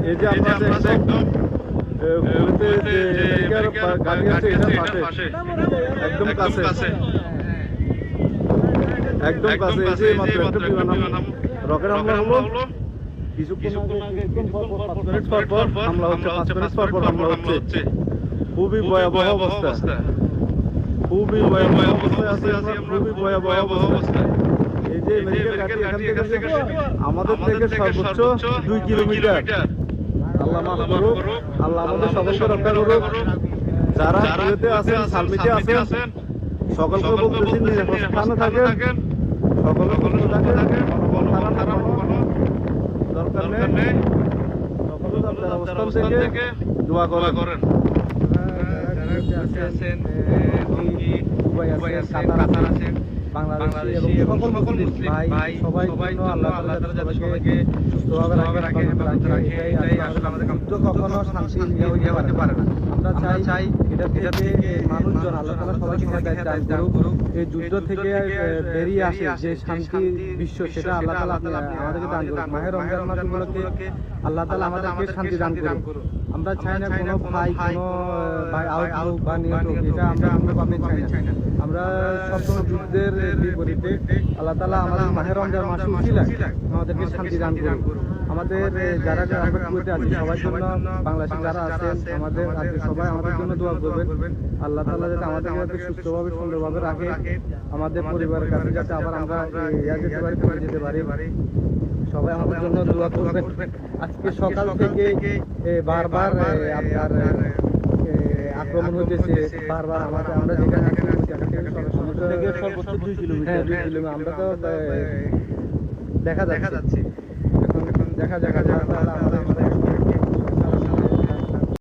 এই যে আমরা একদম গাড়ি আছে এটার পাশে একদম কাছে একদম কাছে। এই যে মাত্র একটা বিমান রকেট হামলা হলো কিছুক্ষণ আগে 5 মিনিট পর হামলা হচ্ছে, 5 মিনিট পর হামলা হচ্ছে। খুবই ভয়াবহ অবস্থা, খুবই ভয়াবহ অবস্থায় আছে আমরা, খুবই ভয়াবহ অবস্থা। এই যে মেডিকেল গাড়ি এখান থেকে আমাদের থেকে সর্বোচ্চ 2 কিলোমিটার। আল্লাহ মাফ করুক, আল্লাহ আমাদের সকলকে রক্ষা করুক। যারা কুয়েতে আছেন, সালমিতে আছেন, সকলকে বলতেছি নিরাপদ স্থানে থাকেন, সকলে সুস্থ থাকেন, দরকার নেই। সকলে আপনার অবস্থান থেকে দোয়া করেন। দুবাই আছেন, কাতার আছেন, বাংলাদেশি এবং সকল মুসলিম ভাই সবাই আল্লাহ তাআলা সবাইকে সুস্থভাবে রাখে, হেফাজতে রাখে। এটাই আসলে আমাদের যুদ্ধ কখনো শান্তি হতে পারে না। আমরা চাই এটা থেকে মানুষজন আল্লাহ তাআলা সবাইকে হেদায়েত দান করুক। এই যুদ্ধ থেকে বেরিয়ে আসে যে শান্তি বিশ্ব, সেটা আল্লাহ তাআলা আমাদেরকে দান করুক। মাহে রমজান মাস উপলক্ষে আল্লাহ তাআলা আমাদেরকে শান্তি দান করুক। আমরা চাই না কোনো ভাই আউট বা নিহত, এটা আমরা কোনোভাবে চাই না। আমরা সবসময় যুদ্ধের বিপরীতে আল্লাহ তাআলা আমাদের মাহে রমজান মাসে উসিলায় আমাদেরকে শান্তি দান করুন। আমাদের যারা আমরা কুয়েতে আছি সবার জন্য, বাংলাদেশে যারা আছেন আমাদের সবাই আমাদের জন্য দোয়া করবেন। আল্লাহ তাআলা যাতে আমাদেরকে সুস্থভাবে সুন্দরভাবে রাখে, আমাদের পরিবারের কাছে যাতে আবার আমরা যেতে পারি। সবাই আমাদের জন্য দোয়া করবেন। আজকে সকাল থেকে বারবার আপনার আক্রমণ হতেছে, বারবার আমরা যেখানে সর্বোচ্চ 2 কিলোমিটার আমরা তো দেখা যাচ্ছে। এখন দেখা যাক আমাদের